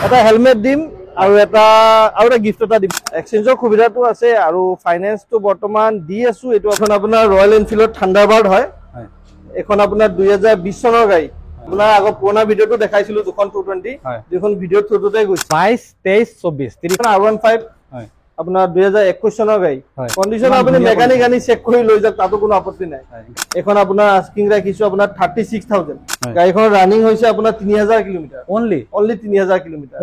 এটা হেলমেট দিম আৰু এটা গিফট এটা দিম। এক্সচেঞ্জৰ সুবিধাটো আছে আৰু ফাইনেন্সটো বৰ্তমান দি আছো। এইটো এখন আপোনাৰ ৰয়েল এনফিল্ডৰ থান্ডাৰবাৰ্ড হয়। এখন আপোনাৰ 2020 চনৰ গাড়ী। আপোনাৰ আগৰ পুৰণা ভিডিঅ'টো দেখাইছিলো দুখন 220 দুখন ভিডিঅ' থ্ৰুতে গৈছে 22 23 24 R15 হয় আপোনাৰ 2021 চনৰ গাড়ী। কন্ডিশন আপুনি মেকানিক আনি চেক কৰি লৈ যাওক, তাতো কোনো আপত্তি নাই। এখন আপোনাৰ আস্কিং ৰাখিছো আপোনাৰ 36,000। গাড়ীখন ৰানিং হৈছে আপোনাৰ 3000 কিলোমিটাৰ অনলি 3000 কিলোমিটাৰ।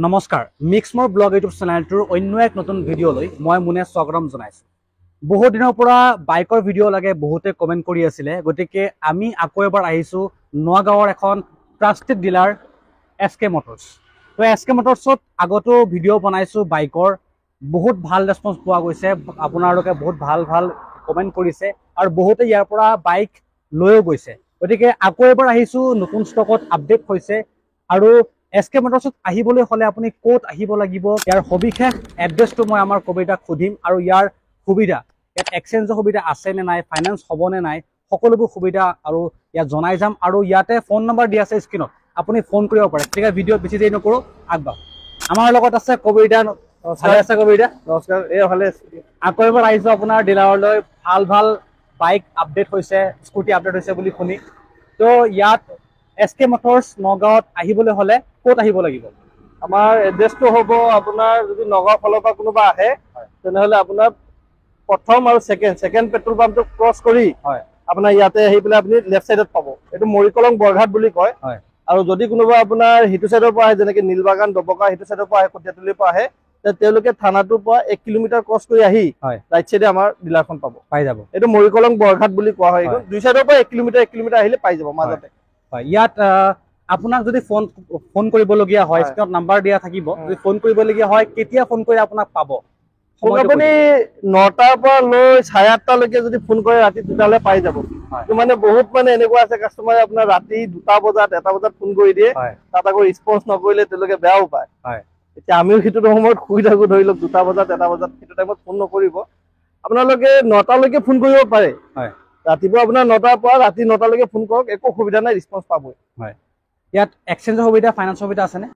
নমস্কাৰ, মিক্সমোৰ ব্লগ ইউটিউব চেনেলটোৰ অন্য এক নতুন ভিডিঅ'লৈ মই মুনে স্বাগতম জনাইছো। বহুত দিনৰ পৰা বাইকৰ ভিডিঅ' লাগে বহুতে কমেণ্ট কৰি আছিলে, গতিকে আমি আকৌ এবাৰ আহিছো নগাঁৱৰ এখন ট্ৰাষ্টেড ডিলাৰ SK মটৰ্ছ। তো SK মটৰ্ছত আগতো ভিডিঅ' বনাইছো বাইকৰ, বহুত ভাল ৰেছপন্স পোৱা গৈছে। আপোনালোকে বহুত ভাল ভাল কমেণ্ট কৰিছে আৰু বহুতে ইয়াৰ পৰা বাইক লৈও গৈছে। গতিকে আকৌ এবাৰ আহিছো, নতুন ষ্টকত আপডেট হৈছে। আৰু SK মটৰ্ছত আহিবলৈ হ'লে আপুনি ক'ত আহিব লাগিব, ইয়াৰ সবিশেষ এড্ৰেছটো মই আমাৰ কবিতাক সুধিম আৰু ইয়াৰ সুবিধা, ইয়াত এক্সচেঞ্জৰ সুবিধা আছে নে নাই, ফাইনেন্স হ'ব নে নাই, সকলোবোৰ সুবিধা আৰু ইয়াত জনাই যাম। আৰু ইয়াতে ফোন নম্বৰ দিয়া আছে স্ক্ৰীনত, আপুনি ফোন কৰিব পাৰে। গতিকে ভিডিঅ'ত বেছি দেৰি নকৰোঁ, আগবাঢ়ো। আমাৰ লগত আছে কবিতা। ভালে আছে কবিতা? নমস্কাৰ। ভালে আছে। আকৌ এবাৰ আহিছো আপোনাৰ ডিলাৰলৈ, ভাল ভাল বাইক আপডেট হৈছে, স্কুটি আপডেট হৈছে বুলি শুনি। তো ইয়াত SK মটৰ্ছ নগাঁৱত আহিবলৈ হ'লে ক'ত আহিব লাগিব? আমাৰ এড্ৰেছটো হ'ব আপোনাৰ, যদি নগাঁও ফালৰ পৰা কোনোবা আহে তেনেহ'লে আপোনাৰ প্ৰথম আৰু ছেকেণ্ড পেট্ৰল পাম্পটো ক্ৰছ কৰি আপোনাৰ ইয়াতে আহি পেলাই আপুনি লেফ্ট চাইডত পাব। এইটো মৰিকলং বৰঘাট বুলি কয়। আৰু যদি কোনোবা আপোনাৰ সিটো চাইডৰ পৰা আহে, যেনেকে নীলবাগান দবকা সিটো চাইডৰ পৰা আহে, কটীয়াতলিৰ পৰা আহে, তেওঁলোকে থানাটোৰ পৰা 1 কিলোমিটাৰ ক্ৰছ কৰি আহি ৰাইট চাইডে আমাৰ ডিলাৰখন পাই যাব। এইটো মৰিকলং বৰঘাট বুলি কোৱা হয়। এইটো দুই চাইডৰ পৰা 1 কিলোমিটাৰ আহিলে পাই যাব মাজতে। ইয়াত আপোনাক যদি ফোন কৰিবলগীয়া হয়, স্ক্ৰীনত নাম্বাৰ দিয়া থাকিব। যদি ফোন কৰিবলগীয়া হয়, কেতিয়া ফোন কৰি আপোনাক পাব? আপুনি 9টাৰ পৰা লৈ 8:30লৈকে যদি ফোন কৰে ৰাতি, তেতিয়াহ'লে পাই যাব। মানে বহুত এনেকুৱা আছে কাষ্টমাৰে আপোনাৰ ৰাতি 2টা বজাত 1টা বজাত ফোন কৰি দিয়ে, তাত আকৌ ৰেছপন্স নকৰিলে তেওঁলোকে বেয়াও পায়। এতিয়া আমিও সেইটো সময়ত শুই থাকো, ধৰি লওক 2টা বজাত 1টা বজাত, সেইটো টাইমত ফোন নকৰিব। আপোনালোকে 9টালৈকে ফোন কৰিব পাৰে। ৰাতিপুৱা আপোনাৰ 9টাৰ পৰা ৰাতি 9টালৈকে ফোন কৰক, একো অসুবিধা নাই, ৰেছপন্স পাবই। ইয়াত এক্সচেঞ্জৰ সুবিধা, ফাইনেন্সৰ সুবিধা আছেনে?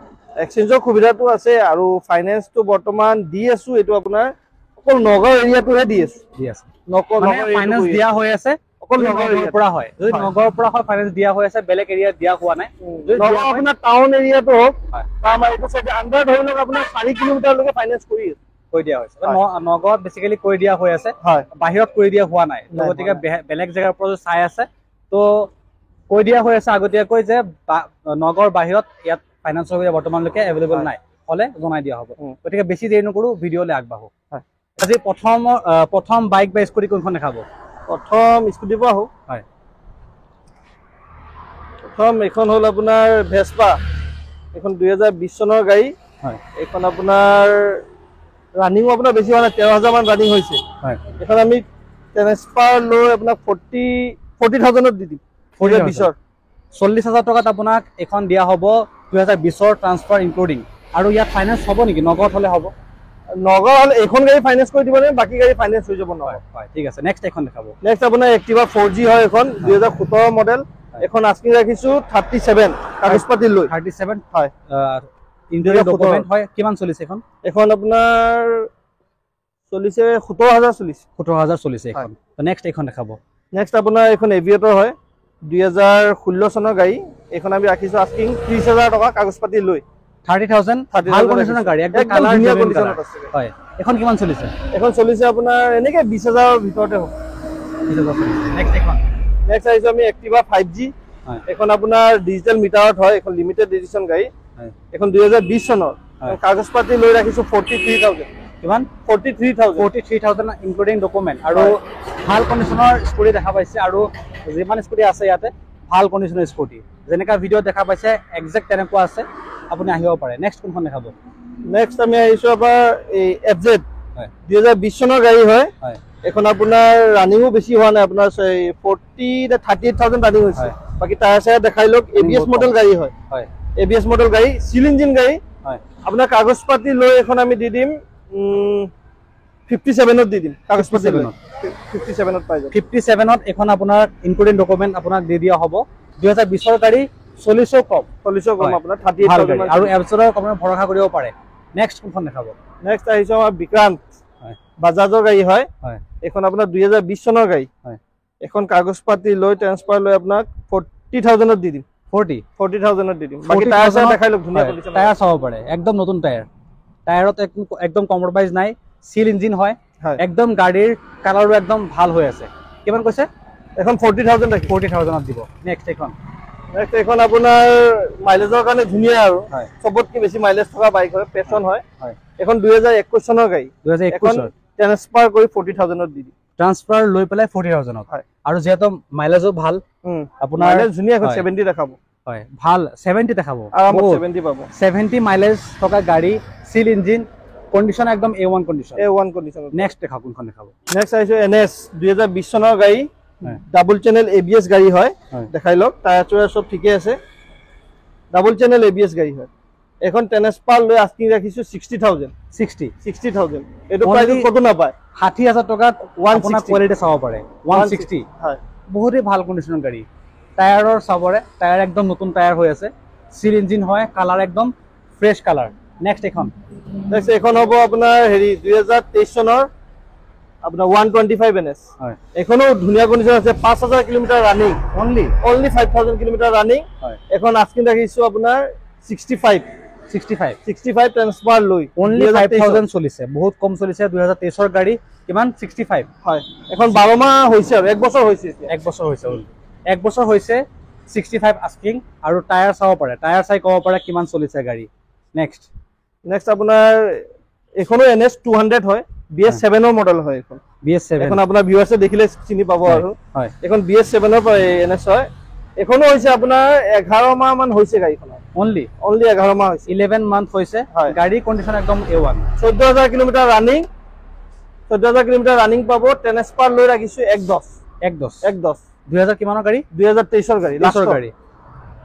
এক্সচেঞ্জৰ সুবিধাটো আছে আৰু ফাইনেন্সটো বৰ্তমান দি আছো। এইটো আপোনাৰ অকল নগাঁও এৰিয়াটোহে দি আছো। ফাইনেন্স দিয়া হৈ আছে অকল নগাঁৱৰ পৰা হয়। যদি নগাঁৱৰ পৰা হয় ফাইনেন্স দিয়া হৈ আছে, বেলেগ এৰিয়াত দিয়া হোৱা নাই। নগাঁও আপোনাৰ টাউন এৰিয়াটো হওক বা আমাৰ এইটো চাইডে আণ্ডাৰ ধৰি লওক আপোনাৰ 4 কিলোমিটাৰলৈকে ফাইনেন্স কৰি দিয়া হৈছে। নগাঁৱত বেছিকেলি কৰি দিয়া হৈ আছে, বাহিৰত কৰি দিয়া হোৱা নাই। গতিকে বেলেগ জেগাৰ পৰা চাই আছে তো কৈ দিয়া হৈ আছে আগতীয়াকৈ যে নগাঁৱৰ বাহিৰত ইয়াত ফাইনেন্সৰ সুবিধা বৰ্তমানলৈকে এভেইলেবল নাই, হ'লে জনাই দিয়া হ'ব। গতিকে বেছি দেৰি নকৰোঁ, ভিডিঅ'লৈ আগবাঢ়ো। আজি প্ৰথম বাইক বা স্কুটি কোনখন দেখাব? প্ৰথম স্কুটিৰ পৰা আহোঁ। প্ৰথম এইখন হ'ল আপোনাৰ ভেস্পা। এইখন 2020 চনৰ গাড়ী। এইখন আপোনাৰ ৰানিঙো আপোনাৰ বেছি হোৱা নাই, 13,000 মান ৰানিং হৈছে। এইখন আমি ট্ৰেন্সফাৰ লৈ আপোনাক 40,000ত দি দিম। 40,000 টকাত আপোনাক এখন দিয়া হ'ব 2020ৰ ট্ৰান্সফাৰ ইনক্লুডিং। আৰু ইয়াত ফাইনেন্স হ'ব নেকি? নগাঁৱত হ'লে হ'ব? নগাঁও হ'লে এইখন গাড়ী ফাইনেন্স কৰি দিব নে? বাকী গাড়ী ফাইনেন্স হৈ যাব নহয়। ঠিক আছে, নেক্সট এখন দেখাব। নেক্সট আপোনাৰ এক্টিভা 4G হয়। এখন 2017 মডেল। এখন আস্কিং ৰাখিছো 37 কাগজ পাতি লৈ। 37 হয়। ইণ্টেৰিয়ৰ ডকুমেণ্ট হয়। কিমান চলিছে এখন? এখন আপোনাৰ চলিছে 17,000 চলিছে। 17,000 চলিছে এখন। নেক্সট এখন দেখাব। নেক্সট আপোনাৰ এখন এভিয়েটৰ হয়, 2016 চনৰ গাড়ী। এইখন আমি ৰাখিছো আস্কিং 30,000 টকা কাগজ পাতি লৈ। 30,000 ভাল কণ্ডিচনৰ গাড়ী, একদম কালাৰ ধুনীয়া কণ্ডিচনত আছে। হয়, এখন কিমান চলিছে? এখন চলিছে আপোনাৰ এনেকে 20,000ৰ ভিতৰতে হ'ব। 20,000 চলিছে। নেক্সট আহিছো আমি এক্টিভা 5G। এখন আপোনাৰ ডিজিটেল মিটাৰত হয়, এখন লিমিটেড এডিশ্যন গাড়ী। এখন 2020 চনৰ। কাগজ পাতি লৈ ৰাখিছো 43,000। কিমান? 43,000 ইনক্লুডিং ডকুমেণ্ট। আৰু ভাল কণ্ডিচনৰ স্কুটি দেখা পাইছে, আৰু যিমান স্কুটি আছে ইয়াতে ভাল কণ্ডিচনৰ স্কুটি, যেনেকা ভিডিঅ'ত দেখা পাইছে একজেক্ট তেনেকুৱা আছে। আপুনি আহিব পাৰে। নেক্সট কোনখন দেখাব? নেক্সট আমি আহিছো আপোনাৰ এই FZ 2020 চনৰ গাড়ী হয়। এখন আপোনাৰ ৰানিঙো বেছি হোৱা নাই, আপোনাৰ 38,000 ৰানিং হৈছে। বাকী টায়াৰ চায়াৰ দেখাই লওক। ABS মডেল গাড়ী হয়। ABS মডেল গাড়ী, চিল ইঞ্জিন গাড়ী। আপোনাৰ কাগজ পাতি লৈ এখন আমি দি দিম 57ত দি দিম। কাগজ পাতি 57ত পাই যাব। 57ত এখন আপোনাৰ ইনক্লুডিং ডকুমেণ্ট আপোনাক দি দিয়া হ'ব। 2020ৰ গাড়ী, 40 কম 40 কম হয়। আপোনাৰ ভাল 38,000 গাড়ী আৰু এপছৰ আপোনাৰ ভৰসা কৰিব পাৰে নেক্সট কোনখন দেখাব নেক্সট আহিছে আমাৰ বিক্ৰান্ত হয় বাজাজৰ গাড়ী হয় হয় এখন আপোনাৰ 2020 চনৰ গাড়ী হয় এখন কাগজ পাতি লৈ ট্ৰান্সফাৰ লৈ আপোনাক 40,000 দি দিম 40,000 দি দিম বাকি টায়াৰ চাই দেখাই লওক ধুনীয়া কন্ডিশন টায়াৰ চাব পাৰে একদম নতুন টায়াৰ টায়াৰত একদম কম্প্ৰমাইজ নাই সিল ইঞ্জিন হয় একদম গাড়ীৰ কালাৰো একদম ভাল হৈ আছে কিমান কৈছে এখন 40,000 ৰাখি 40,000 দিব নেক্সট এখন আপোনাৰ মাইলেজৰ কাৰণে ধুনীয়া আৰু হয় সবতকৈ বেছি মাইলেজ থকা বাইক হয় পেছন হয় হয় এখন 2021 চনৰ গাড়ী 2021 ৰ ট্ৰান্সফাৰ কৰি 40,000 দি দিম ট্ৰান্সফাৰ লৈ পেলাই 40,000 হয় আৰু যেহেতু মাইলেজো ভাল আপোনাৰ মাইলেজ ধুনীয়া এখন হয়। 70 দেখাব হয় ভাল 70 দেখাব আৰামত 70 পাব 70 মাইলেজ থকা গাড়ী সিল ইঞ্জিন কন্ডিশন একদম A1 condition A1 condition next দেখাব কোনখন দেখাব নেক্সট আহিছে NS 2020 চনৰ গাড়ী হয় ডাবল চেনেল ABS গাড়ী হয় হয় দেখাই লওক টায়াৰ চয়াৰ সব ঠিকে আছে ডাবল চেনেল ABS গাড়ী হয় এখন ট্ৰান্সফাৰ লৈ আস্কিং ৰাখিছো 60,000 60,000 এটো Only- প্ৰাইস কত নাপায় 60,000 টকাত 160 আপোনাৰ কোৱালিটি চাব পাৰে 160 হয় বহুতেই ভাল কন্ডিশনৰ গাড়ী টায়াৰৰ চাবৰে টায়াৰ একদম নতুন টায়াৰ হৈ আছে সিল ইঞ্জিন হয় কালাৰ একদম ফ্ৰেছ কালাৰ নেক্সট এখন নেক্সট এখন হ'ব আপোনাৰ হেৰি 2023 চনৰ আপোনাৰ 125 NS হয় এখনো ধুনীয়া কন্ডিশন আছে 5,000 kilometre running only 5,000 kilometre running হয় এখন আস্কিং ৰাখিছো আপোনাৰ 65 ট্ৰান্সফাৰ লৈ অনলি 5,000 চলিছে বহুত কম চলিছে 2023 ৰ গাড়ী কিমান 65 হয় এখন 12 মাহ হৈছে আৰু 1 বছৰ হৈছে এতিয়া এক বছৰ হৈছে only। এক বছৰ হৈছে 65 আস্কিং আৰু টায়াৰ চাব পাৰে টায়াৰ চাই ক'ব পাৰে কিমান চলিছে গাড়ী নেক্সট নেক্সট আপোনাৰ এখনো NS 200 হয় BS7 ৰ মডেল হয় এখন BS7 এখন আপোনাৰ ভিউয়াৰ্সে দেখিলে চিনি পাব আৰু হয় এখন BS7 ৰ পৰা NS হয় এখনো হৈছে আপোনাৰ 11 মাহ মান হৈছে গাড়ীখন অনলি 11 মাহ হৈছে 11 মান্থ হৈছে হয়। গাড়ী কন্ডিশন একদম A1 14,000 kilometre running 14,000 kilometre running পাব ট্ৰান্সফাৰ লৈ ৰাখিছো 110 2000 কিমানৰ গাড়ী 2023 ৰ গাড়ী লাষ্টৰ গাড়ী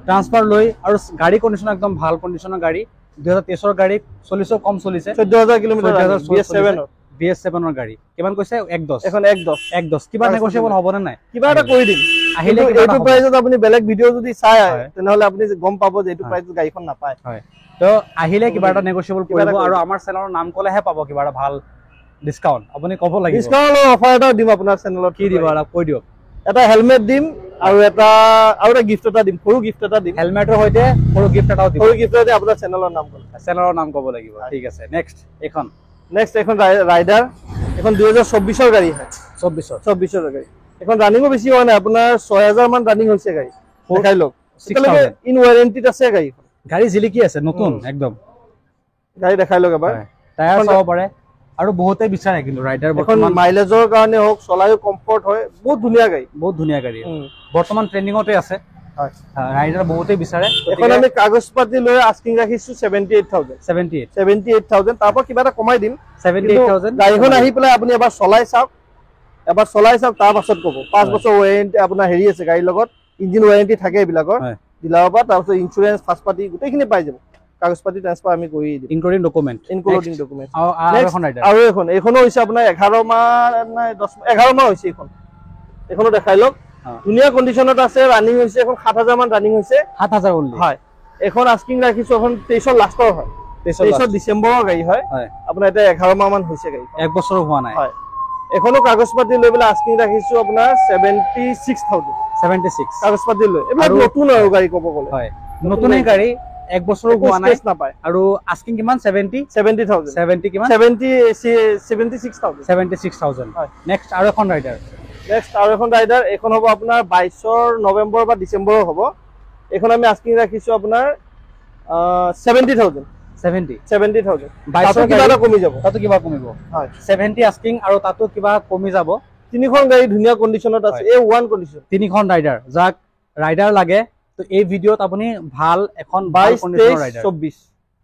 ট্ৰান্সফাৰ লৈ আৰু গাড়ী কন্ডিশন একদম ভাল কন্ডিশনৰ গাড়ী 2023 ৰ গাড়ী চলিছে কম চলিছে 14,000 কিলোমিটাৰ BS7 ৰ BS7 ৰ গাড়ী কিমান কৈছে 110 এখন 110 কিবা নেগোশিয়েবল হ'ব নে নাই কিবা এটা কৰি দিম আহিলে কিন্তু কিবা এটা এইটো হ'ব। প্ৰাইসত আপুনি বেলেগ ভিডিও যদি চাই হয়। তেনেহলে আপুনি গম পাব যে এইটো প্ৰাইসত গাড়ীখন নাপায় হয় তো আহিলে কিবা এটা নেগোশিয়েবল কিবা এটা কৰিব আৰু কৰিব। আমাৰ চেনেলৰ নাম ক'লেহে পাব কিবা এটা ভাল ডিসকাউন্ট আপুনি ক'ব লাগিব ডিসকাউন্ট অফাৰ এটা দিম আপোনাৰ চেনেলত কি দিব আৰু কৈ দিয়ক এটা হেলমেট দিম আৰু এটা গিফট এটা দিম সৰু গিফট এটা দিম হেলমেটৰ সৈতে সৰু গিফট এটাও দিব সৰু গিফট এটা আপোনাৰ চেনেলৰ নাম ক'লে চেনেলৰ নাম ক'ব লাগিব ঠিক আছে নেক্সট এখন নেক্সট এখন ৰাইডাৰ এখন 2024 ৰ গাড়ী হয় 24 ৰ গাড়ী এখন ৰানিংও বেছি হোৱা নাই আপোনাৰ 6,000 মান ৰানিং হৈছে গাড়ী দেখাই লওক 6,000 ইন ওয়াৰেন্টিত আছে গাড়ী গাড়ী জিলিকি আছে নতুন একদম গাড়ী দেখাই লওক এবাৰ টায়াৰ চাব পাৰে আৰু বহুতে বিচাৰে কিন্তু ৰাইডাৰ এখন বৰ্তমান মাইলেজৰ কাৰণে হওক চলায়ো কমফৰ্ট হয় বহুত ধুনীয়া গাড়ী বহুত ধুনীয়া গাড়ী বৰ্তমান ট্ৰেন্ডিঙতে আছে হয় ৰাইডাৰ বহুতে বিচাৰে এখন আমি কাগজ পাতি লৈ আস্কিং ৰাখিছো 78,000 78 তাৰ পৰা কিবা এটা কমাই দিম 78,000 গাড়ীখন আহি পেলাই আপুনি এবাৰ চলাই চাওক তাৰ পাছত ক'ব 5 বছৰ ওয়াৰেন্টি আপোনাৰ হেৰি আছে গাড়ীৰ লগত ইঞ্জিন ওয়াৰেন্টি থাকে এইবিলাকৰ হয় ডিলাৰৰ পৰা তাৰ পাছত ইন্সুৰেন্স ফাৰ্ষ্ট পাৰ্টি গোটেইখিনি পাই যাব কাগজ পাতি ট্ৰান্সফাৰ আমি কৰি দিম ইনক্লুডিং ডকুমেন্ট ইনক্লুডিং ডকুমেন্ট আৰু এখন ৰাইডাৰ আৰু এইখনো হৈছে আপোনাৰ 11 মাহ নাই 11 মাহ হৈছে এইখনো দেখাই লওক ধুনীয়া কন্ডিশনত আছে ৰানিং হৈছে এখন 7,000 মান ৰানিং হৈছে 7,000 অনলি হয় এখন আস্কিং ৰাখিছো এখন 23 লাষ্টৰ হয় 23 ডিসেম্বৰৰ গাড়ী হয় আপোনাৰ এটা 11 মাহ মান হৈছে গাড়ী এক বছৰ হোৱা নাই হয় এখনো কাগজ পাতি লৈ পেলাই আস্কিং ৰাখিছো আপোনাৰ 76,000 76 কাগজ পাতি লৈ এইবিলাক নতুন আৰু গাড়ী ক'ব গ'লে হয় নতুনই গাড়ী এক বছৰ হোৱা নাই নাপায় আৰু আস্কিং কিমান 70,000 70 কিমান 76,000 হয় নেক্সট আৰু এখন ৰাইডাৰ নেক্সট আৰু এখন ৰাইডাৰ এখন হ'ব আপোনাৰ 22 নৱেম্বৰ বা ডিসেম্বৰৰ হ'ব এখন আমি আস্কিং ৰাখিছো আপোনাৰ 70,000 22 কিবা এটা কমি যাব তাতো কিবা কমিব হয় 70 আস্কিং আৰু তাতো কিবা কমি যাব তিনিখন গাড়ী ধুনীয়া কন্ডিশনত আছে A1 কন্ডিশন তিনিখন ৰাইডাৰ যাক ৰাইডাৰ লাগে তো এই ভিডিঅ'ত আপুনি ভাল এখন 22 কন্ডিশনৰ ৰাইডাৰ 23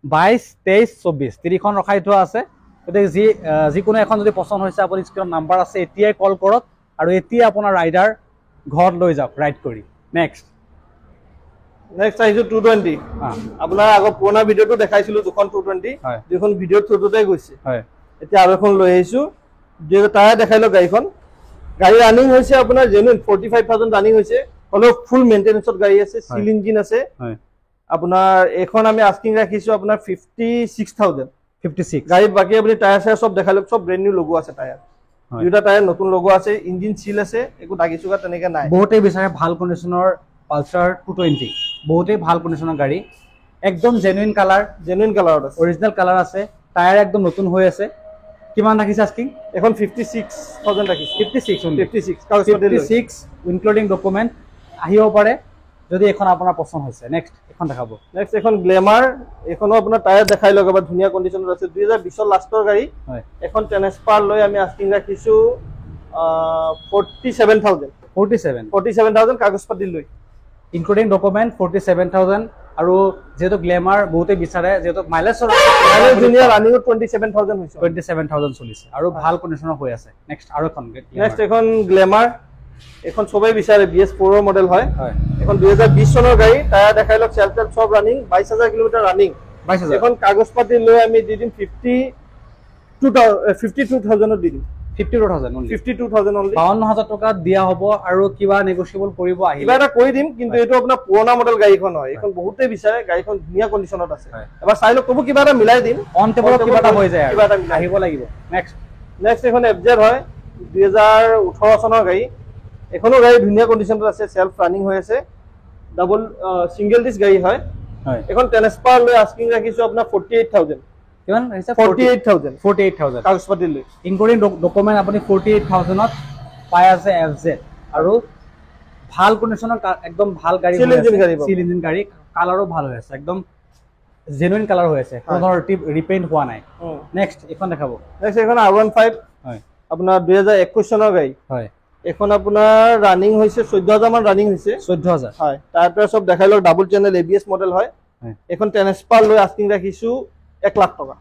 22 23 24 তিনিখন ৰখাই থোৱা আছে গতিকে যিকোনো এখন যদি পছন্দ হৈছে আপুনি স্ক্ৰীনত নাম্বাৰ আছে এতিয়াই কল কৰক আৰু এতিয়া আপোনাৰ ৰাইডাৰ ঘৰত লৈ যাওক ৰাইড কৰি নেক্সট আহিছো 220 আপোনাৰ আগৰ পুৰণা ভিডিঅ'টো দেখাইছিলো দুখন 220 দুখন ভিডিঅ'ৰ থ্ৰুতে গৈছে এতিয়া আৰু এখন লৈ আহিছো যে তাৰে দেখাইলো গাড়ীখন গাড়ী ৰানিং হৈছে আপোনাৰ জেনুইন 45,000 ৰানিং হৈছে হলো ফুল মেইনটেনেন্সত গাড়ী আছে, সিল ইঞ্জিন আছে। আপোনাৰ এখন আমি আস্কিং ৰাখিছো আপোনাৰ 56000 56 গাড়ীত। বাকি আপুনি টায়াৰ চায়াৰ সব দেখাই লওক, সব ব্ৰেন্ড নিউ লগো আছে টায়াৰ, দুটা টায়াৰ নতুন লগো আছে, ইঞ্জিন সিল আছে, একো দাগি চুগা তেনেকে নাই। বহুতে বিচাৰে ভাল কণ্ডিচনৰ পালচাৰ 220, বহুতে ভাল কণ্ডিচনৰ গাড়ী, একদম জেনুইন কালাৰত আছে, অৰিজিনাল কালাৰ আছে, টায়াৰ একদম নতুন হৈ আছে। কিমান ৰাখিছে আস্কিং? এখন 56000 ৰাখিছে। 56 ইনক্লুডিং ডকুমেন্ট আহিব পাৰে যদি এখন আপোনাৰ পছন্দ হৈছে। নেক্সট এখন দেখাব। নেক্সট এখন গ্লেমাৰ, এখনো আপোনাৰ টায়াৰ দেখাই লওক, এবাৰ ধুনীয়া কণ্ডিচনত আছে, 2020 লাষ্টৰ গাড়ী। এখন ট্ৰেন্সফাৰ লৈ আমি আস্কিং ৰাখিছো 47000 কাগজ পাতি লৈ ইনক্লুডিং ডকুমেন্ট 47000। আৰু যেহেতু গ্লেমাৰ বহুতে বিচাৰে, যেহেতু মাইলেজ ধুনীয়া, ৰানিং 27000 হৈছে, 27000 চলিছে আৰু ভাল কণ্ডিচনৰ হৈ আছে। নেক্সট আৰু এখন নেক্সট এখন গ্লেমাৰ, এখন সবেই বিচাৰে, BS4 মডেল হয়। এখন 2020 চনৰ গাড়ী, টায়াৰ দেখাই লওক, চেল্ফ টেল্ফ সব ৰানিং, 22000 কিলোমিটাৰ ৰানিং। এখন কাগজ পাতি লৈ আমি দি দিম 52000 দি দিম। 52000 অনলি, 52000 টকা দিয়া হ'ব। আৰু কিবা নেগোচিয়েবল কৰিব আহিলে কিবা এটা কৰি দিম, কিন্তু এইটো আপোনাৰ পুৰণা মডেল গাড়ীখন হয়, এখন বহুতে বিচাৰে, গাড়ীখন ধুনীয়া কণ্ডিচনত আছে, এবাৰ চাই লওক, তবু কিবা এটা মিলাই দিম, অন টেবলত কিবা এটা হৈ যায়, কিবা এটা আহিব লাগিব। নেক্সট এখন FZ হয়, 2018 চনৰ গাড়ী, এখনো গাড়ী ধুনীয়া কণ্ডিচনত আছে, সেলফ ৰানিং হৈ আছে, ডাবল সিঙ্গেল ডিস্ক গাড়ী হয়। এখন ট্ৰেন্সফাৰ লৈ আস্কিং ৰাখিছো আপোনাৰ 48000। কিমান হৈছে? 48000 কাগজ পাতি লৈ ইনক্লুডিং ডকুমেন্ট আপুনি 48000ত পাই আছে FZ। আৰু ভাল কণ্ডিচনৰ একদম ভাল গাড়ী, সিল ইঞ্জিন গাড়ী, কালাৰো ভাল হৈ আছে, একদম জেনুইন কালাৰ হৈ আছে, কোনো ৰিপেইন্ট হোৱা নাই। নেক্সট এখন দেখাব। নেক্সট এখন R15 হয়, আপোনাৰ 2021 চনৰ গাড়ী হয়। এখন আপোনাৰ ৰানিং হৈছে 14000 মান ৰানিং হৈছে, 14000 হয়। টায়াৰ সব দেখাই লওক, ডাবল চেনেল ABS মডেল হয়। এখন ট্ৰেন্সফাৰ লৈ আস্কিং ৰাখিছো 1 লাখ টকা।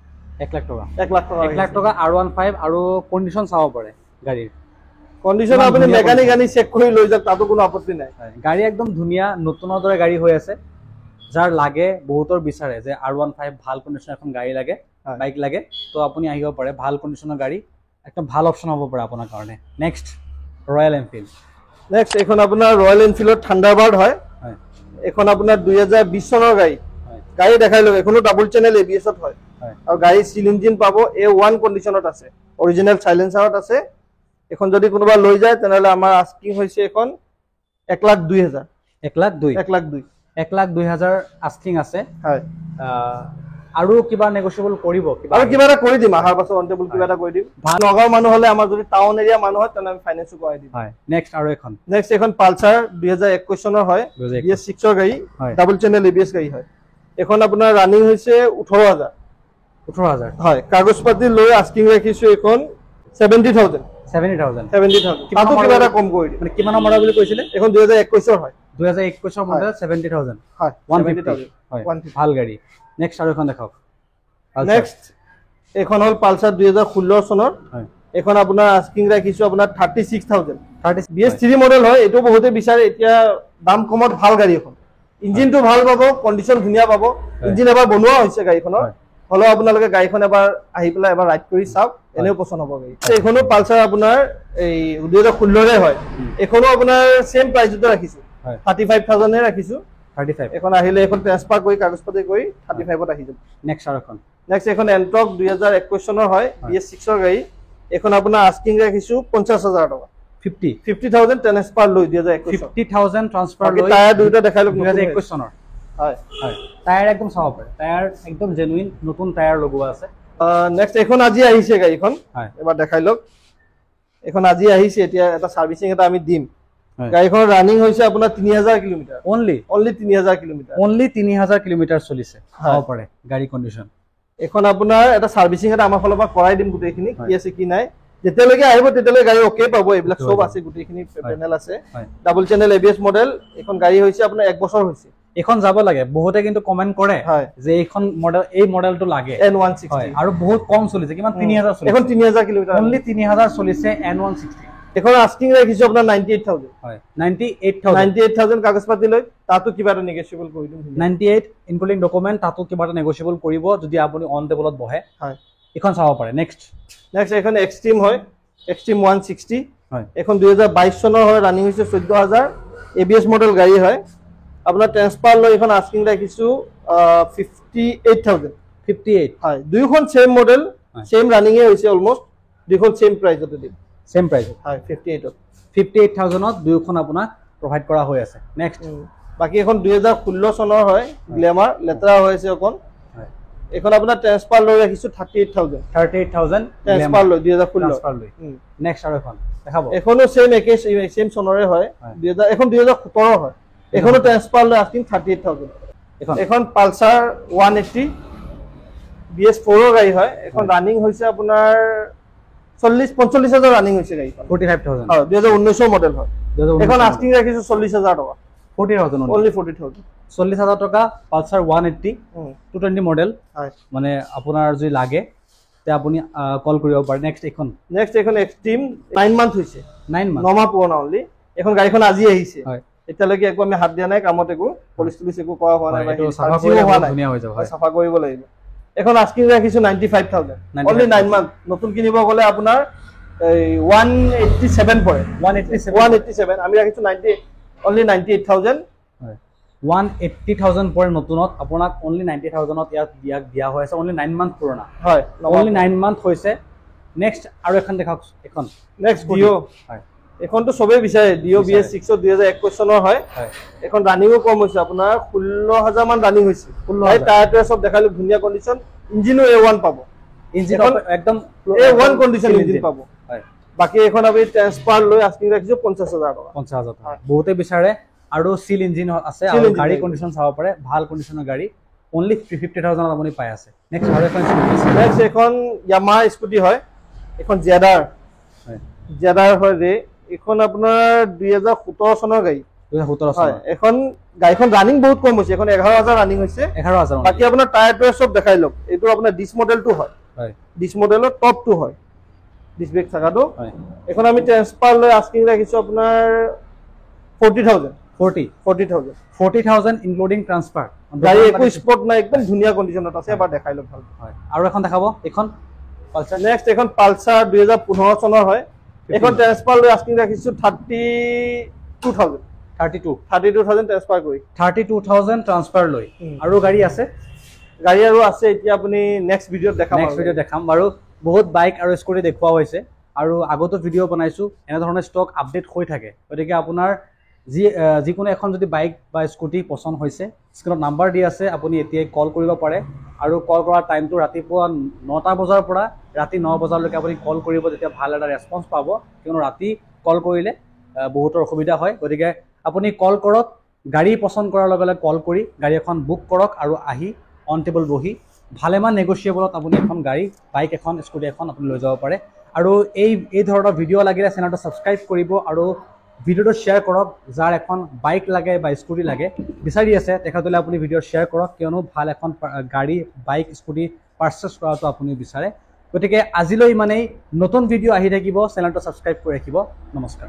1 লাখ টকা, 1 লাখ টকা, 1 লাখ টকা R15। আৰু কণ্ডিচন চাব পাৰে গাড়ীৰ, কণ্ডিচন আপুনি মেকানিক আনি চেক কৰি লৈ যাওক, তাতো কোনো আপত্তি নাই। গাড়ী একদম ধুনীয়া, নতুনৰ দৰে গাড়ী হৈ আছে। যাৰ লাগে, বহুতৰ বিচাৰে যে R15 ভাল কণ্ডিচনৰ এখন গাড়ী লাগে, বাইক লাগে, তো আপুনি আহিব পাৰে, ভাল কণ্ডিচনৰ গাড়ী, একদম ভাল অপচন হ'ব পাৰে আপোনাৰ কাৰণে। Next royal Enfield. নেক্সট এখন আপোনাৰ ৰয়েল এনফিল্ডৰ থান্ডাৰবাৰ্ড হয়, এখন আপোনাৰ 2020 চনৰ গাড়ী। গাড়ী দেখাই লওক, এখনো ডাবল চেনেল ABS-ত হয়, আৰু গাড়ী সিল ইঞ্জিন পাব, A1 কণ্ডিচনত আছে, অৰিজিনেল সাইলেন্সাৰত আছে। এখন যদি কোনোবা লৈ যায় তেনেহলে আমাৰ আস্কিং হৈছে এখন 1,02,000। 1,02,000 আস্কিং আছে, হয়। আৰু কিবা নেগোচিয়েবল কৰিব, আৰু কিবা এটা কৰি দিম, আহাৰ পাছত অন টেবল কিবা এটা কৰি দিম। নগাঁও মানুহ হলে, আমাৰ যদি টাউন এৰিয়া মানুহ হয় তেনে আমি ফাইনেন্সও কৰাই দিম। নেক্সট আৰু এখন, নেক্সট এখন পালচাৰ 2021 চনৰ হয়, BS6 ৰ গাড়ী, ডাবল চেনেল ABS গাড়ী হয়। এখন আপোনাৰ ৰানিং হৈছে 18000 হয়। কাগজ পাতি লৈ আস্কিং ৰাখিছো এখন 70000। তাতো কিবা এটা কম কৰি দিম। মানে কিমানৰ মডেল বুলি কৈছিলে? এখন 2021 হয়, 2021 মডেল, 70000 হয়, 150 হয়, ভাল গাড়ী। নেক্সট আৰু এখন দেখাওক। নেক্সট এখন হল পালসাৰ 2016 চনৰ, এখন আপোনাৰ আস্কিং ৰাখিছো আপোনাৰ 36000। BS3 মডেল হয়, এটো বহুতে বিচাৰে, এতিয়া দাম কমত ভাল গাড়ী এখন, ইঞ্জিনটো ভাল পাব, কণ্ডিচন ধুনীয়া পাব, ইঞ্জিন এবাৰ বনোৱা হৈছে গাড়ীখনৰ, হলো আপোনালোকে গাড়ীখন এবাৰ আহি পেলাই এবাৰ ৰাইড কৰি চাওক, এনেও পছন্দ হ'ব গাড়ী। এইখনো পালসাৰ আপোনাৰ এই 2016 হয়, এখনো আপোনাৰ সেম প্ৰাইচতে ৰাখিছো, 35000 হে ৰাখিছো। 35 এখন আহিলে এখন ট্ৰান্সফাৰ কৰি কাগজ পাতি কৰি 35ত আহি যাব। নেক্সট আৰু এখন, নেক্সট এখন এন্ট্ৰক 2021 চনৰ হয়, BS6 ৰ গাড়ী, এখন আপোনাৰ আস্কিং ৰাখিছো 50000 টকা। 50000 ট্ৰান্সফাৰ লৈ 50000 ট্ৰান্সফাৰ লৈ, টায়াৰ দুইটা দেখাই লওক, 2021 চনৰ হয়। টায়াৰ একদম চাব পাৰে, টায়াৰ একদম জেনুইন, নতুন টায়াৰ লগোৱা আছে। নেক্সট এখন আজি আহিছে গাড়ীখন, এবাৰ দেখাই লওক, এখন আজি আহিছে, এতিয়া এটা সাৰ্ভিসিং এটা আমি দিম। গাড়ীখন ৰানিং হৈছে আপোনাৰ 3000 কিলোমিটাৰ, অনলি 3000 কিলোমিটাৰ, 3000 কিলোমিটাৰ চলিছে, চাব পাৰে গাড়ী কণ্ডিচন। এখন আপোনাৰ এটা সাৰ্ভিসিং এটা আমাৰ ফালৰ পৰা কৰাই দিম, গোটেইখিনি কি আছে কি নাই, যেতিয়ালৈকে আহিব তেতিয়ালৈকে গাড়ী ওকে পাব, এইবিলাক সব আছে, গোটেইখিনি পেনেল আছে, ডাবল চেনেল ABS মডেল। এখন গাড়ী হৈছে আপোনাৰ 1 বছৰ হৈছে, এখন যাব লাগে। বহুতে কিন্তু কমেন্ট কৰে যে এইখন মডেল, এই মডেলটো লাগে, N160, আৰু বহুত কম চলিছে, কিমান 3000 চলিছে, এখন 3000 কিলোমিটাৰ, অনলি 3000 চলিছে N160। এখন আস্কিং ৰাখিছো আপোনাৰ 98000 হয়, 98000 কাগজ পাতি লৈ, তাতো কিবা এটা নেগোচিয়েবল কৰি দিম। 98 ইনক্লুডিং ডকুমেন্ট, তাতো কিবা এটা নেগোচিয়েবল কৰিব যদি আপুনি অন টেবলত বহে, হয়, এখন চাব পাৰে। নেক্সট এখন এক্সট্ৰিম হয়, এক্সট্ৰিম 160 হয়, এখন 2022 চনৰ হয়, ৰানিং হৈছে 14000, ABS মডেল গাড়ী হয় আপোনাৰ ট্ৰান্সফাৰ লৈ এখন আস্কিং ৰাখিছো 58000 58 হয় দুইখন সেম মডেল সেম ৰানিং এ হৈছে অলমোস্ট দুইখন সেম প্ৰাইসতে দিম সেম প্ৰাইস হয় 58 58000 ত দুইখন আপোনাক প্ৰভাইড কৰা হৈ আছে নেক্সট বাকি এখন 2016 চনৰ হয় গ্ল্যামাৰ লেটৰা হৈছে অকন এখন আপোনাৰ ট্ৰান্সফাৰ লৈ ৰাখিছো 38000 ট্ৰান্সফাৰ লৈ 2016 নেক্সট আৰু এখন দেখাব এখনো সেম চনৰে হয় 2000 এখন 2017 হয় এখনো ট্ৰান্সফাৰ লৈ আস্কিং 38000 এখন পালসাৰ 180 BS4 গাড়ী হয় এখন ৰানিং হৈছে আপোনাৰ 45000 ৰানিং হৈছে গাড়ীখন 45000 হয় 2019 মডেল হয় এখন আস্কিং ৰাখিছো 40000 টকা 40000 only 40000 40000 টকা পালসাৰ 180 220 মডেল হয় মানে আপোনাৰ যদি লাগে তে আপুনি কল কৰিব পাৰে নেক্সট এখন এক্সট্ৰিম 9 মান্থ হৈছে 9 মান্থ 9 মাহ পুৰণা অনলি এখন গাড়ীখন আজি আহিছে হয় এতিয়ালৈকে একো আমি হাত দিয়া নাই কামত একো পুলিচ একো কৰা হোৱা নাই এইটো সাফা কৰিলে বহুত ধুনীয়া হৈ যাব হয় সাফা কৰিব লাগিব এখন আস্কিং ৰাখিছো 95000 only 9 মান্থ নতুন কিনিব গলে আপোনাৰ 187 পৰে 187 আমি ৰাখিছো 90 only 98000 হয় 180,000 পৰে নতুনত আপোনাক only 90,000 ত ইয়াক দিয়া হৈ আছে only 9 মান্থ পুৰণা হয় only 9 মান্থ হৈছে নেক্সট আৰু এখন দেখাওক এখন নেক্সট ডিও হয় এখনটো সবে বিচাৰে ডিও BS6 2021 চনৰ হয় এখন ৰানিংও কম হৈছে আপোনাৰ 16000 মান ৰানিং হৈছে 16000 টায়াৰটো সব দেখালো ধুনীয়া কন্ডিশন ইঞ্জিনও A1 পাব ইঞ্জিন একদম A1 কন্ডিশন ইঞ্জিন পাব হয় বাকি এখন আমি ট্ৰান্সফাৰ লৈ আস্কিং ৰাখিছো 50000 টকা 50000 টকা বহুতে বিচাৰে আৰু সিল ইঞ্জিন আছে আৰু গাড়ী কন্ডিশন চাব পাৰে ভাল কন্ডিশনৰ গাড়ী only 350,000 আপুনি পাই আছে নেক্সট আৰু এখন নেক্সট এখন Yamaha স্কুটি হয় এখন জেডাৰ হয় ৰে এখন আপোনাৰ 2017 চনৰ গাড়ী 2017 হয় এখন গাড়ীখন ৰানিং বহুত কম হৈছে এখন 11000 ৰানিং হৈছে 11000 বাকি আপোনাৰ টায়াৰটো সব দেখাই লওক এইটো আপোনাৰ ডিস মডেলটো হয় ডিস মডেলৰ টপটো হয় ডিস ব্ৰেক থাকাটো এখন আমি ট্ৰান্সফাৰ লৈ আস্কিং ৰাখিছো আপোনাৰ 40000 ইনক্লুডিং ট্ৰান্সফাৰ গাড়ী একো স্পট নাই একদম ধুনীয়া কন্ডিশনত আছে এবাৰ দেখাই লওক ভাল হয় আৰু এখন দেখাব এখন পালসাৰ নেক্সট এখন পালসাৰ 2015 চনৰ হয় এখন ট্ৰান্সফাৰ লৈ আস্কিং ৰাখিছো 32000 ট্ৰান্সফাৰ কৰি 32000 ট্ৰান্সফাৰ লৈ আৰু গাড়ী আছে এতিয়া আপুনি নেক্সট ভিডিঅ'ত দেখাম বাৰু বহুত বাইক আৰু স্কুটি দেখুৱা হৈছে আৰু আগতো ভিডিঅ' বনাইছো এনে ধৰণৰ ষ্টক আপডেট হৈ থাকে গতিকে আপোনাৰ যিকোনো এখন যদি বাইক বা স্কুটি পছন্দ হৈছে স্ক্ৰিনত নাম্বাৰ দি আছে আপুনি এতিয়াই কল কৰিব পাৰে আৰু কল কৰাৰ টাইমটো ৰাতিপুৱা 9টা বজাৰ পৰা ৰাতি 9 বজালৈকে আপুনি কল কৰিব তেতিয়া ভাল এটা ৰেছপন্স পাব কিয়নো ৰাতি কল কৰিলে বহুতৰ অসুবিধা হয় গতিকে আপুনি কল কৰক গাড়ী পছন্দ কৰাৰ লগে লগে কল কৰি গাড়ী এখন বুক কৰক আৰু আহি অন টেবল বহি ভালেমান নেগোচিয়েবলত আপুনি এখন গাড়ী বাইক এখন স্কুটি এখন আপুনি লৈ যাব পাৰে আৰু এই ধৰণৰ ভিডিঅ' লাগিলে চেনেলটো ছাবস্ক্ৰাইব কৰিব আৰু ভিডিঅ'টো শ্বেয়াৰ কৰক যাৰ এখন বাইক লাগে বা স্কুটি লাগে বিচাৰি আছে তেখেতলৈ আপুনি ভিডিঅ' শ্বেয়াৰ কৰক কিয়নো ভাল এখন গাড়ী বাইক স্কুটি পাৰ্চেছ কৰাটো আপুনি বিচাৰে গতিকে আজিলৈ ইমানেই নতুন ভিডিঅ' আহি থাকিব চেনেলটো ছাবস্ক্ৰাইব কৰি ৰাখিব নমস্কাৰ